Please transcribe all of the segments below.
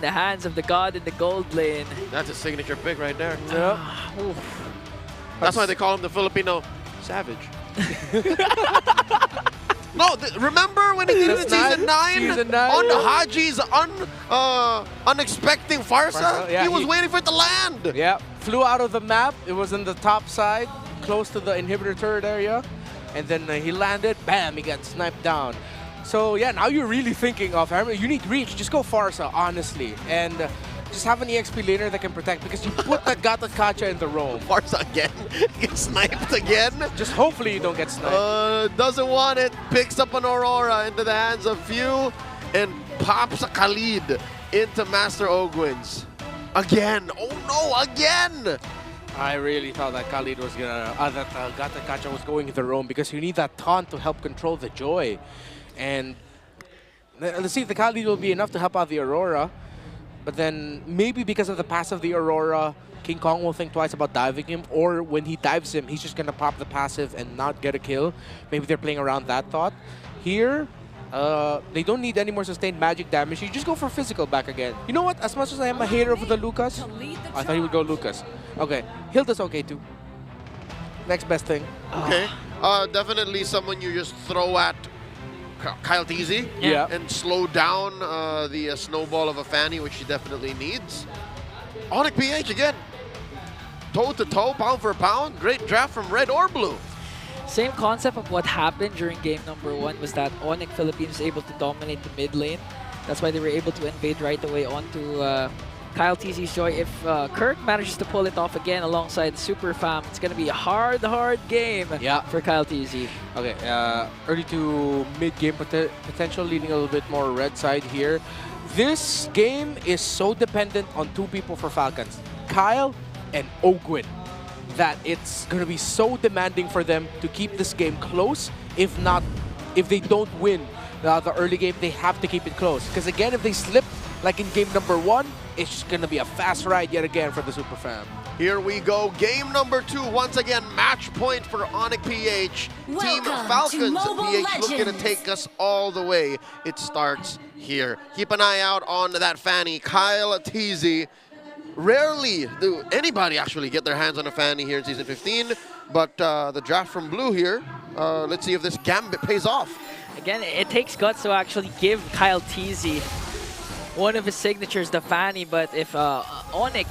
in the hands of the god in the gold lane. That's a signature pick right there. Yep. That's why they call him the Filipino Savage. No, remember when he did it in season 9? Season 9. On the Haji's unexpected Farsa? Yeah, he was waiting for it to land. Yeah, flew out of the map. It was in the top side, close to the inhibitor turret area. And then he landed, bam, he got sniped down. So yeah, now you're really thinking of, you need reach, just go Farsa, honestly. And just have an EXP laner that can protect because you put the Gata Kacha in the roam. Farsa again, gets sniped again. Just hopefully you don't get sniped. Doesn't want it, picks up an Aurora into the hands of Few and pops a Khalid into Master Ogwin's. Again, oh no, again! I really thought that Khalid was gonna, that Gata Kacha was going in the roam because you need that taunt to help control the Joy. And let's see if the Khalid will be enough to help out the Aurora. But then maybe because of the pass of the Aurora, King Kong will think twice about diving him, or when he dives him, he's just gonna pop the passive and not get a kill. Maybe they're playing around that thought. Here, they don't need any more sustained magic damage. You just go for physical back again. You know what? As much as I am a hater of the Lucas, I thought he would go Lucas. Okay, Hilda's okay too. Next best thing. Okay, definitely someone you just throw at Kyle Teasy and slow down the snowball of a Fanny, which he definitely needs. ONIC PH again, toe-to-toe, pound for pound. Great draft from red or blue. Same concept of what happened during game number 1 was that ONIC Philippines was able to dominate the mid lane. That's why they were able to invade right away onto Kyle TZ's Joy. If Kirk manages to pull it off again alongside Super Fam, it's going to be a hard game for Kyle TZ. Okay, early to mid-game potential, leading a little bit more red side here. This game is so dependent on 2 people for Falcons, Kyle and Ogwin, that it's going to be so demanding for them to keep this game close. If they don't win the early game, they have to keep it close. Because again, if they slip, like in game number 1, it's just going to be a fast ride yet again for the Super Fam. Here we go, game number 2. Once again, match point for ONIC PH. Team Falcons PH looking to take us all the way. It starts here. Keep an eye out on that Fanny, Kyle TZ. Rarely do anybody actually get their hands on a Fanny here in Season 15, but the draft from Blue here, let's see if this gambit pays off. Again, it takes guts to actually give Kyle TZ one of his signatures, the Fanny, but if ONIC,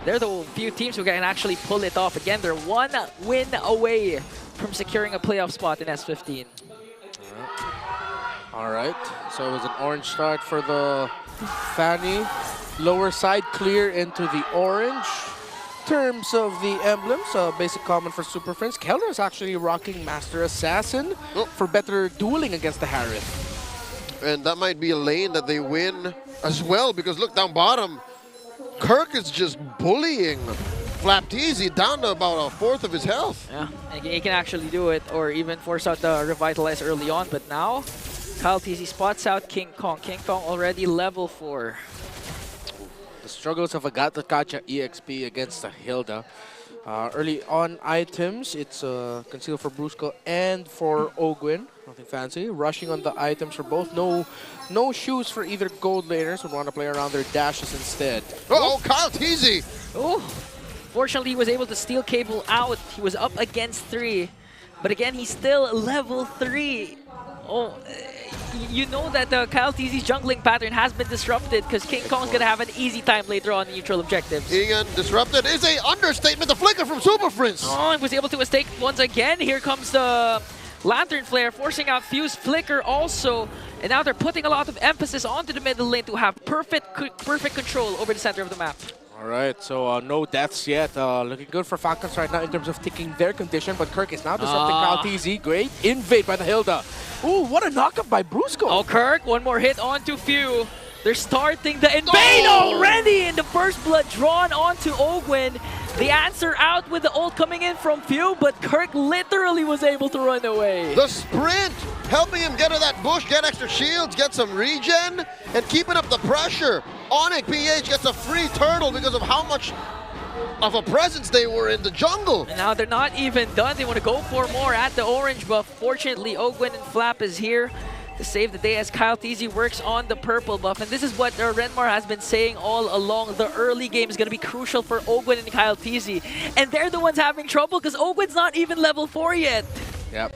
they're the few teams who can actually pull it off. Again, they're 1 win away from securing a playoff spot in S15. All right, so it was an orange start for the Fanny. Lower side clear into the orange. In terms of the emblems, basic common for Super Friends. Keller is actually rocking Master Assassin for better dueling against the Harith. And that might be a lane that they win as well, because look down bottom, Kirk is just bullying Flap Teasy down to about 1/4 of his health. Yeah, and he can actually do it, or even force out the Revitalize early on, but now Kyle TZ spots out King Kong. King Kong already level 4. The struggles of a Gata Kacha EXP against a Hilda. Early on items, it's concealed for Brusco and for Ogwin. Nothing fancy. Rushing on the items for both. No shoes for either gold laners who want to play around their dashes instead. Oh, Kyle TZ! Oh, fortunately he was able to steal Cable out. He was up against 3, but again he's still level 3. Oh, you know that the Kyle TZ's jungling pattern has been disrupted because King Kong's going to have an easy time later on in neutral objectives. Being disrupted is an understatement. The flicker from Super Friends. Oh, he was able to escape once again. Here comes the Lantern Flare, forcing out Fuse Flicker also. And now they're putting a lot of emphasis onto the middle lane to have perfect control over the center of the map. All right, so no deaths yet. Looking good for Falcons right now in terms of ticking their condition, but Kirk is now disrupting Kyle TZ. Great invade by the Hilda. Ooh, what a knockup by Brusco. Oh, Kirk, one more hit onto Few. They're starting the invade already, and the first blood drawn onto Ogwin. The answer out with the ult coming in from Few, but Kirk literally was able to run away. The sprint, helping him get to that bush, get extra shields, get some regen, and keeping up the pressure. ONIC PH gets a free turtle because of how much of a presence they were in the jungle. And now they're not even done. They want to go for more at the orange buff. Fortunately, Ogwin and Flap is here to save the day as Kyle TZ works on the purple buff. And this is what Renmar has been saying all along. The early game is going to be crucial for Ogwen and Kyle TZ. And they're the ones having trouble because Ogwen's not even level 4 yet. Yep.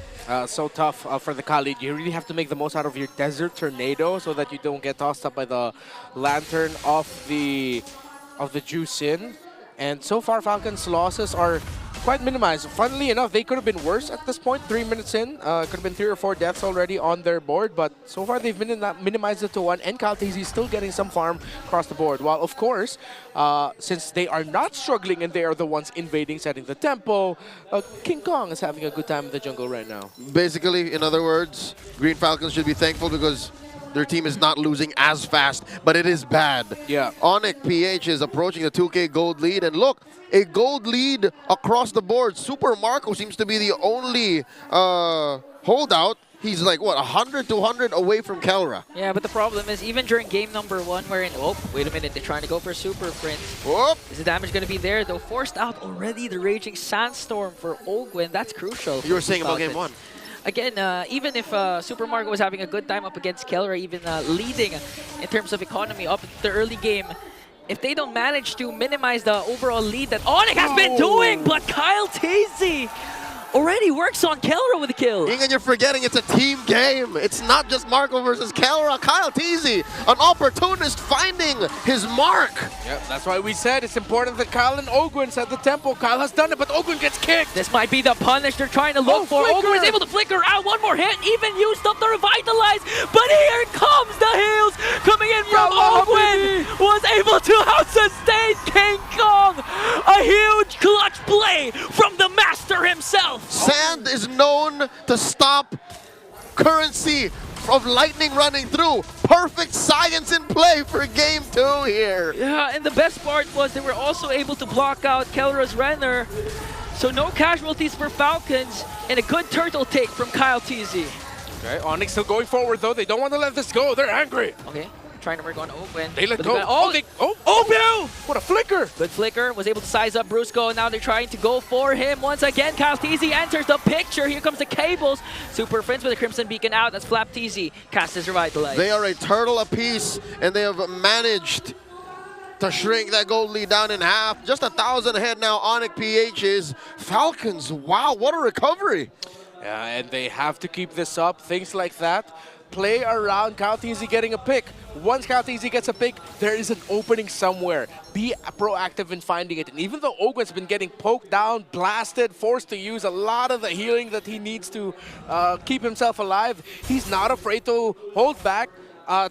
So tough for the Khalid. You really have to make the most out of your Desert Tornado so that you don't get tossed up by the Lantern of the Juicin. And so far, Falcons' losses are quite minimized. Funnily enough, they could have been worse at this point. 3 minutes in, could have been 3 or 4 deaths already on their board. But so far, they've minimized it to 1. And Kyle TZ is still getting some farm across the board. While, of course, since they are not struggling and they are the ones invading, setting the tempo, King Kong is having a good time in the jungle right now. Basically, in other words, Green Falcons should be thankful because their team is not losing as fast, but it is bad. Yeah. ONIC PH is approaching the 2K gold lead, and look, a gold lead across the board. Super Marco seems to be the only holdout. He's like, what, 100, 200 away from Kelra. Yeah, but the problem is, even during game number 1, wherein, oh, wait a minute, they're trying to go for Super Prince. Whoop. Is the damage going to be there, though? Forced out already the Raging Sandstorm for Ogwen. That's crucial. You were saying about game 1. Again, even if Super Marco was having a good time up against Kelra, even leading in terms of economy up the early game, if they don't manage to minimize the overall lead that ONIC has been doing, but Kyle TZ already works on Kelra with a kill. Ingan, you're forgetting it's a team game. It's not just Marco versus Kelra. Kyle TZ, an opportunist finding his mark. Yep, that's why we said it's important that Kyle and Ogwen set the tempo. Kyle has done it, but Ogwen gets kicked. This might be the punish they're trying to look for. Flicker. Ogwen is able to flicker out. One more hit, even used up the revitalize. But here comes the heals coming in from Ogwen. Was able to out-sustain King Kong. A huge clutch play from the master himself. Sand is known to stop currency of lightning running through. Perfect science in play for game 2 here. Yeah, and the best part was they were also able to block out Kelra's Renner. So no casualties for Falcons and a good turtle take from Kyle TZ. Okay, ONIC still going forward though. They don't want to let this go. They're angry. Okay, trying to work on Ogwen. They let But go. Oh, What a flicker. good flicker, was able to size up Brusco, and now they're trying to go for him once again. Kyle TZ enters the picture. Here comes the cables. Super Friends with a Crimson Beacon out. That's Flap TZ. Cast his Revitalize. They are a turtle apiece, and they have managed to shrink that gold lead down in half. Just 1,000 ahead now. ONIC PH is. Falcons, wow, what a recovery. Yeah, and they have to keep this up. Things like that. Play around Kyle TZ getting a pick. Once Kyle TZ gets a pick, there is an opening somewhere. Be proactive in finding it. And even though Ogwen's been getting poked down, blasted, forced to use a lot of the healing that he needs to keep himself alive, he's not afraid to hold back,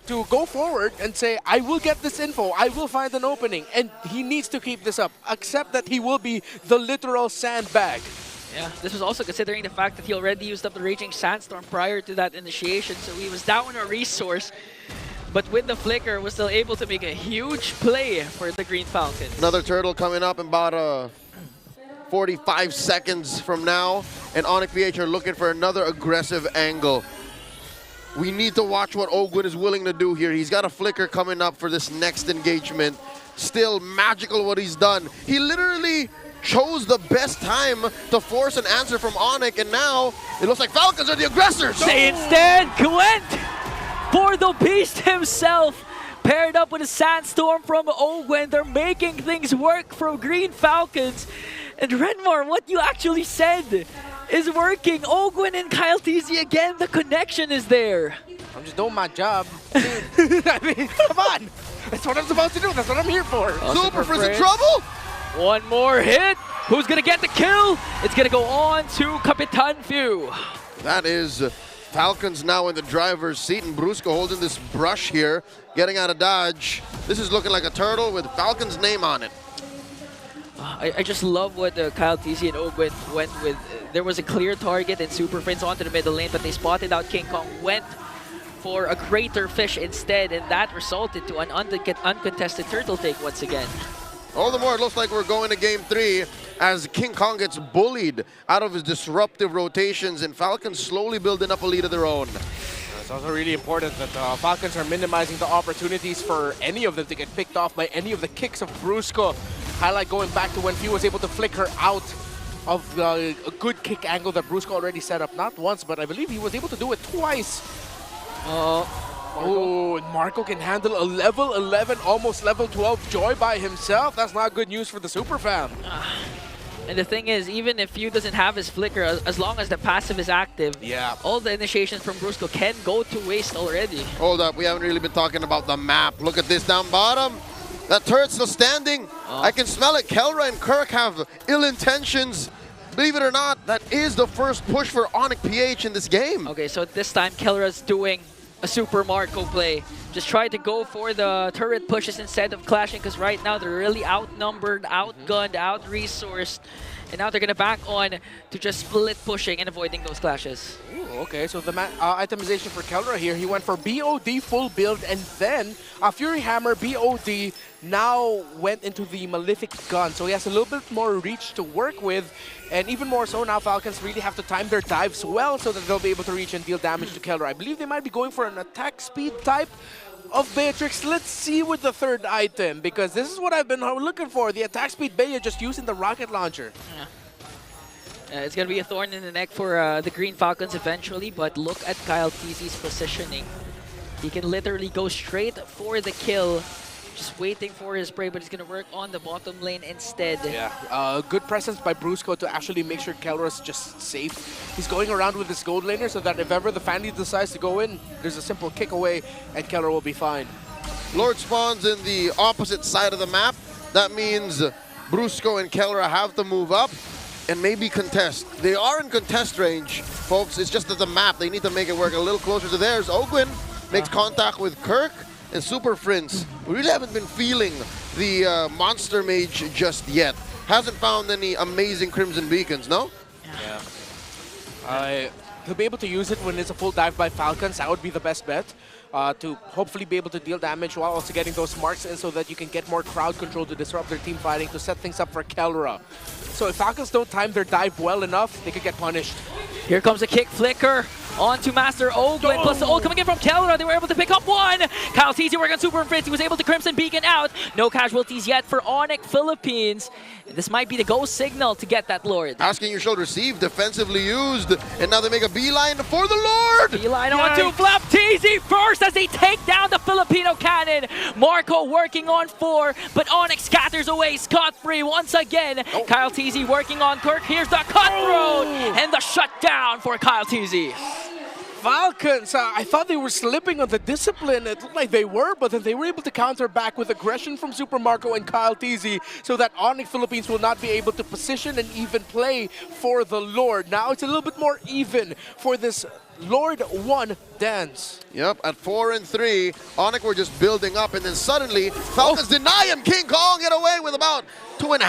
to go forward and say, I will get this info, I will find an opening. And he needs to keep this up, except that he will be the literal sandbag. Yeah, this was also considering the fact that he already used up the Raging Sandstorm prior to that initiation, so he was down a resource. But with the flicker, was still able to make a huge play for the Green Falcons. Another turtle coming up in about 45 seconds from now, and ONIC PH are looking for another aggressive angle. We need to watch what Ogwen is willing to do here. He's got a flicker coming up for this next engagement. Still magical what he's done. He literally chose the best time to force an answer from ONIC, and now it looks like Falcons are the aggressors. They instead went for the beast himself, paired up with a Sandstorm from Ogwen. They're making things work for Green Falcons. And Renmar, what you actually said is working. Ogwen and Kyle TZ again, the connection is there. I'm just doing my job. I mean, come on. That's what I'm supposed to do. That's what I'm here for. Super Friends in trouble? One more hit. Who's gonna get the kill? It's gonna go on to Capitan Few. That is Falcons now in the driver's seat, and Brusco holding this brush here, getting out of dodge. This is looking like a turtle with Falcon's name on it. I just love what Kyle TZ and Ogwen went with. There was a clear target and Super Friends onto the middle lane, but they spotted out King Kong, went for a greater fish instead, and that resulted to an uncontested turtle take once again. All the more, it looks like we're going to game 3 as King Kong gets bullied out of his disruptive rotations, and Falcons slowly building up a lead of their own. It's also really important that Falcons are minimizing the opportunities for any of them to get picked off by any of the kicks of Brusco. Highlight going back to when he was able to flicker out of a good kick angle that Brusco already set up. Not once, but I believe he was able to do it twice. Oh, and Marco can handle a level 11, almost level 12 Joy by himself. That's not good news for the Super Fam. And the thing is, even if Yu doesn't have his flicker, as long as the passive is active, all the initiations from Brusco can go to waste already. Hold up, we haven't really been talking about the map. Look at this down bottom. That turret's still standing. I can smell it. Kelra and Kirk have ill intentions. Believe it or not, that is the first push for ONIC PH in this game. Okay, so this time Kelra's doing a Super Marco play. Just try to go for the turret pushes instead of clashing, because right now they're really outnumbered, outgunned, out-resourced. And now they're going to back on to just split pushing and avoiding those clashes. Ooh, okay, so the itemization for Kelra here, he went for BOD full build, and then Fury Hammer BOD now went into the Malefic Gun. So he has a little bit more reach to work with, and even more so now Falcons really have to time their dives well so that they'll be able to reach and deal damage to Kelra. I believe they might be going for an attack speed type of Beatrix. Let's see with the third item, because this is what I've been looking for, the attack speed Bea just using the rocket launcher. It's going to be a thorn in the neck for the Green Falcons eventually, but look at Kyle TZ's positioning. He can literally go straight for the kill, just waiting for his prey, but he's going to work on the bottom lane instead. Yeah, good presence by Brusco to actually make sure Kelra's just safe. He's going around with his gold laner so that if ever the Fanny decides to go in, there's a simple kick away and Kelra will be fine. Lord spawns in the opposite side of the map. That means Brusco and Kelra have to move up and maybe contest. They are in contest range, folks. It's just that the map, they need to make it work a little closer to theirs. Ogwin makes contact with Kirk and Super Prince. We really haven't been feeling the Monster Mage just yet. Hasn't found any amazing Crimson Beacons, no? Yeah. He'll be able to use it when it's a full dive by Falcons. That would be the best bet. To hopefully be able to deal damage while also getting those marks in so that you can get more crowd control to disrupt their team fighting, to set things up for Kelra. So if Falcons don't time their dive well enough, they could get punished. Here comes a kick flicker onto Master Ogwin, plus the ult coming in from Kelra. They were able to pick up one. Kyle TZ working on Super Prince. He was able to Crimson Beacon out. No casualties yet for ONIC Philippines. And this might be the go signal to get that Lord. Asking your shield received, defensively used, and now they make a beeline for the Lord! Beeline onto Flap TZ first as they take down the Filipino cannon. Marco working on 4, but ONIC scatters away scot-free once again. Kyle TZ working on Kirk. Here's the cutthroat and the shutdown for Kyle TZ. Falcons, I thought they were slipping on the discipline. It looked like they were, but then they were able to counter back with aggression from Super Marco and Kyle TZ so that ONIC Philippines will not be able to position and even play for the Lord. Now it's a little bit more even for this Lord 1 dance. Yep, at 4 and 3, ONIC were just building up, and then suddenly Falcons deny him. King Kong get away with about 2.5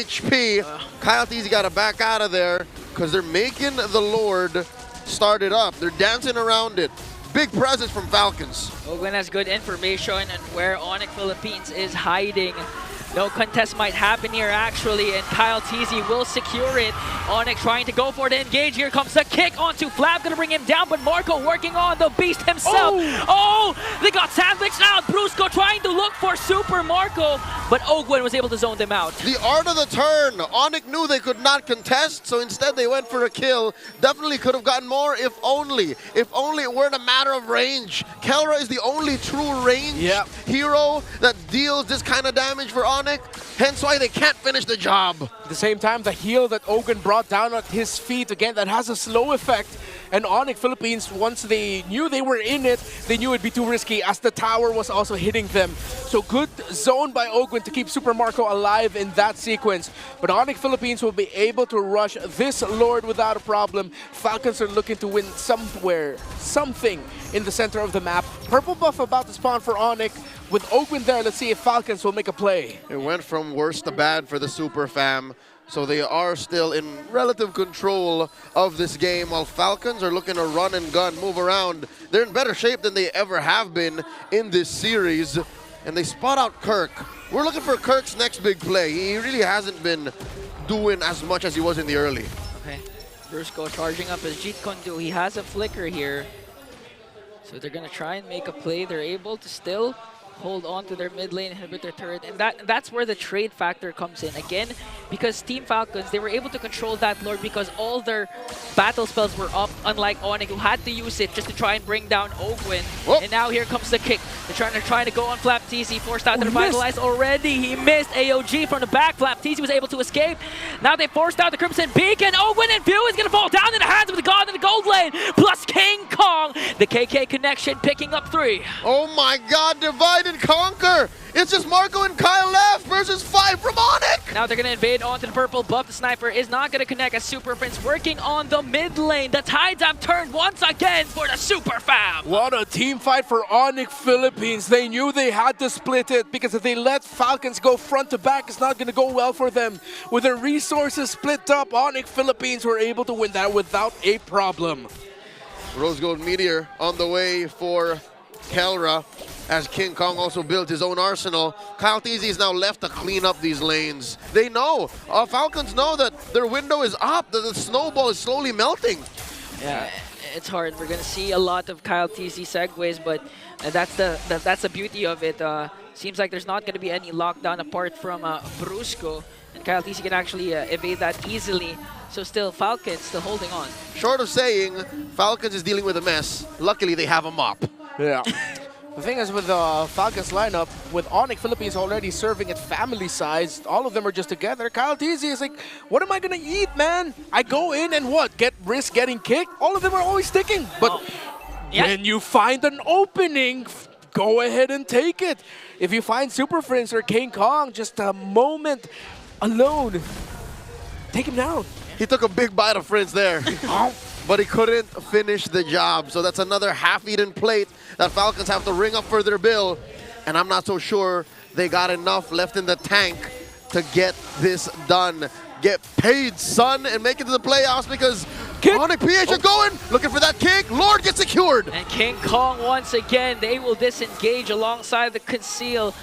HP. Kyle TZ got to back out of there because they're making the Lord start it up. They're dancing around it. Big presence from Falcons. Ogwin has good information on where ONIC Philippines is hiding. No contest might happen here actually, and Kyle TZ will secure it. ONIC trying to go for the engage. Here comes the kick onto Flab, gonna bring him down, but Marco working on the beast himself. Oh, they got sandwiched out. Brusco trying to look for Super Marco, but Ogwin was able to zone them out. The art of the turn. ONIC knew they could not contest, so instead they went for a kill. Definitely could have gotten more if only. If only it weren't a matter of range. Kelra is the only true range hero that deals this kind of damage for ONIC. Hence why they can't finish the job. At the same time, the heal that Ogwin brought down at his feet, again, that has a slow effect. And ONIC Philippines, once they knew they were in it, they knew it'd be too risky as the tower was also hitting them. So good zone by Ogwin to keep Super Marco alive in that sequence. But ONIC Philippines will be able to rush this Lord without a problem. Falcons are looking to win somewhere, something in the center of the map. Purple buff about to spawn for ONIC. With Ogwin there, let's see if Falcons will make a play. It went from worse to bad for the Super Fam. So they are still in relative control of this game, while Falcons are looking to run and gun, move around. They're in better shape than they ever have been in this series. And they spot out Kirk. We're looking for Kirk's next big play. He really hasn't been doing as much as he was in the early. Okay, Brusco charging up his Jeet Kundu. He has a flicker here. So they're going to try and make a play. They're able to still hold on to their mid lane inhibitor turret, and that's where the trade factor comes in again, because Team Falcons, they were able to control that lord because all their battle spells were up, unlike ONIC, who had to use it just to try and bring down Ogwin. Whoop. And now here comes the kick. They're trying to go on flapTC, forced out to revitalize already. He missed AOG from the back. flapTC was able to escape. Now they forced out the Crimson Beacon. Ogwin and View is going to fall down in the hands of the God in the gold lane, plus King Kong. The KK connection picking up 3. Oh my god, divide and conquer! It's just Marco and Kyle left versus 5 from ONIC! Now they're going to invade onto the purple buff. The sniper is not going to connect as Super Prince working on the mid lane. The tides have turned once again for the Super Fam. What a team fight for ONIC Philippines. They knew they had to split it because if they let Falcons go front to back, it's not going to go well for them. With their resources split up, ONIC Philippines were able to win that without a problem. Rose Gold Meteor on the way for Kelra, as King Kong also built his own arsenal. Kyle TZ is now left to clean up these lanes. They know, Falcons know that their window is up, that the snowball is slowly melting. Yeah, it's hard. We're going to see a lot of Kyle TZ segues, but that's the beauty of it. Seems like there's not going to be any lockdown apart from Brusco, and Kyle TZ can actually evade that easily. So still, Falcons still holding on. Short of saying, Falcons is dealing with a mess. Luckily, they have a mop. Yeah. The thing is with the Falcons lineup, with ONIC Philippines already serving at family size, all of them are just together. Kyle TZ is like, what am I gonna eat, man? I go in and what? Risk getting kicked? All of them are always sticking. But when you find an opening, go ahead and take it. If you find Super Prince or King Kong, just a moment alone, take him down. He took a big bite of Prince there, but he couldn't finish the job. So that's another half-eaten plate that Falcons have to ring up for their bill. And I'm not so sure they got enough left in the tank to get this done. Get paid, son, and make it to the playoffs because ONIC PH are going, looking for that kick. Lord gets secured. And King Kong once again, they will disengage alongside the conceal.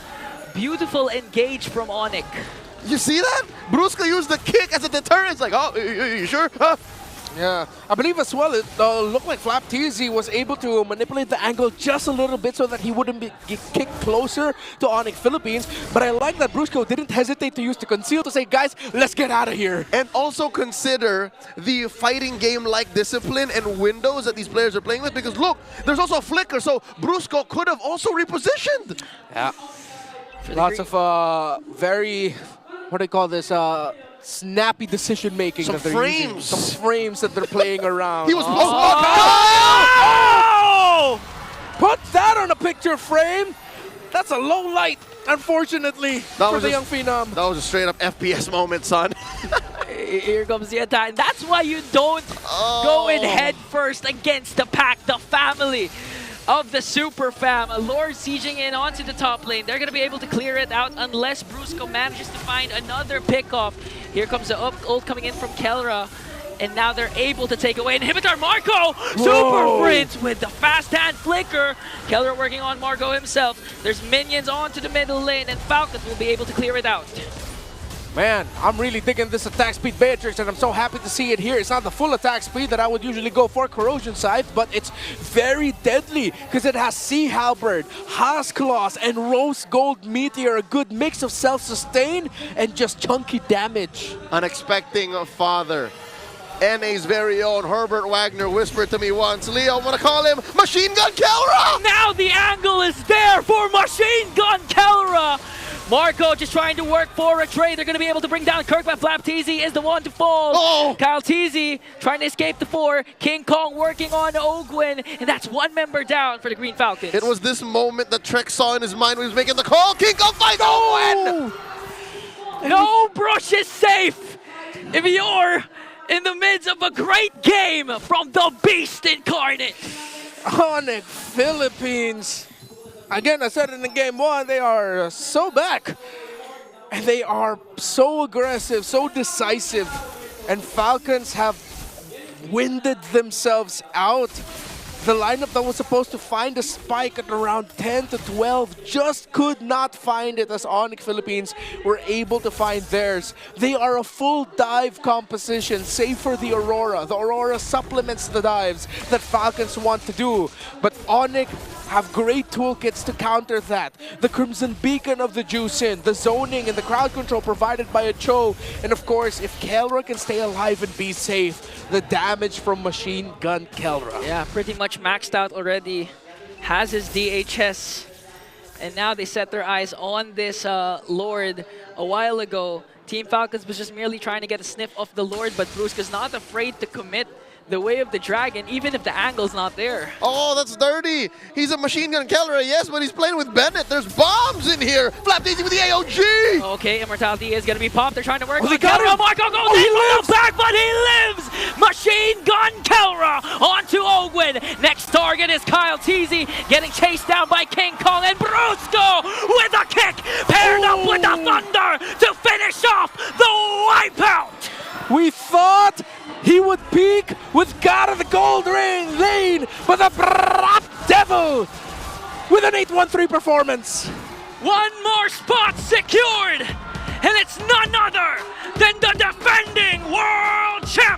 Beautiful engage from ONIC. You see that? Brusco used the kick as a deterrent. It's like, oh, you sure? Huh? Yeah, I believe as well it looked like flapTZ was able to manipulate the angle just a little bit so that he wouldn't get kicked closer to ONIC Philippines. But I like that Brusco didn't hesitate to use the conceal to say, guys, let's get out of here. And also consider the fighting game-like discipline and windows that these players are playing with, because look, there's also a flicker, so Brusco could have also repositioned. Yeah, lots of very, what do you call this, snappy decision making. Some frames. Some frames that they're playing around. He was Put that on a picture frame. That's a low light, unfortunately, for the young phenom. That was a straight up FPS moment, son. Here comes the attack. That's why you don't go in head first against the pack, the family of the Super Fam. Lord sieging in onto the top lane. They're going to be able to clear it out unless Brusco manages to find another pickoff. Here comes the ult coming in from Kelra. And now they're able to take away Inhibitor. Marco! Super Prince with the fast hand flicker. Kelra working on Marco himself. There's minions onto the middle lane and Falcons will be able to clear it out. Man, I'm really digging this attack speed Beatrix, and I'm so happy to see it here. It's not the full attack speed that I would usually go for Corrosion Scythe, but it's very deadly because it has Sea Halberd, Haas Claws, and Rose Gold Meteor. A good mix of self-sustain and just chunky damage. Unexpecting father. NA's very own Herbert Wagner whispered to me once, Leo, I'm gonna call him Machine Gun Kelra! Now the angle is there for Machine Gun Kelra! Marco just trying to work for a trade. They're going to be able to bring down Kirk, but flapTZ is the one to fall. Oh. Kyle TZ trying to escape the 4. King Kong working on Ogwin, and that's one member down for the Green Falcons. It was this moment that Trek saw in his mind when he was making the call. King Kong fights Ogwin! No brush is safe if you're in the midst of a great game from the Beast Incarnate. ONIC Philippines. Again, I said it in game 1, they are so back. And they are so aggressive, so decisive. And Falcons have winded themselves out. The lineup that was supposed to find a spike at around 10 to 12 just could not find it, as ONIC Philippines were able to find theirs. They are a full dive composition, save for the Aurora. The Aurora supplements the dives that Falcons want to do. But ONIC have great toolkits to counter that. The Crimson Beacon of the Juicin, the zoning and the crowd control provided by a Cho, and of course, if Kelra can stay alive and be safe, the damage from Machine Gun Kelra. Yeah, pretty much maxed out already. Has his DHS. And now they set their eyes on this Lord. A while ago, Team Falcons was just merely trying to get a sniff of the Lord, but Brusca's not afraid to commit the way of the dragon, even if the angle's not there. Oh, that's dirty. He's a machine gun killer, yes, but he's playing with Bennett. There's bombs in here. Flap Daisy with the AOG. Okay, Immortality is gonna be popped. They're trying to work. Oh, they got him. Marco goes He in from lives. the back, but he lives. Machine Gun Kelra onto Ogwin. Next target is Kyle Teasy getting chased down by King Kong, and Brusco with a kick paired up with the Thunder to finish off the wipeout. We thought he would peak with God of the Gold Ring lane, but the Brap Devil with an 8-1-3 performance. One more spot secured, and it's none other than the defending world champ,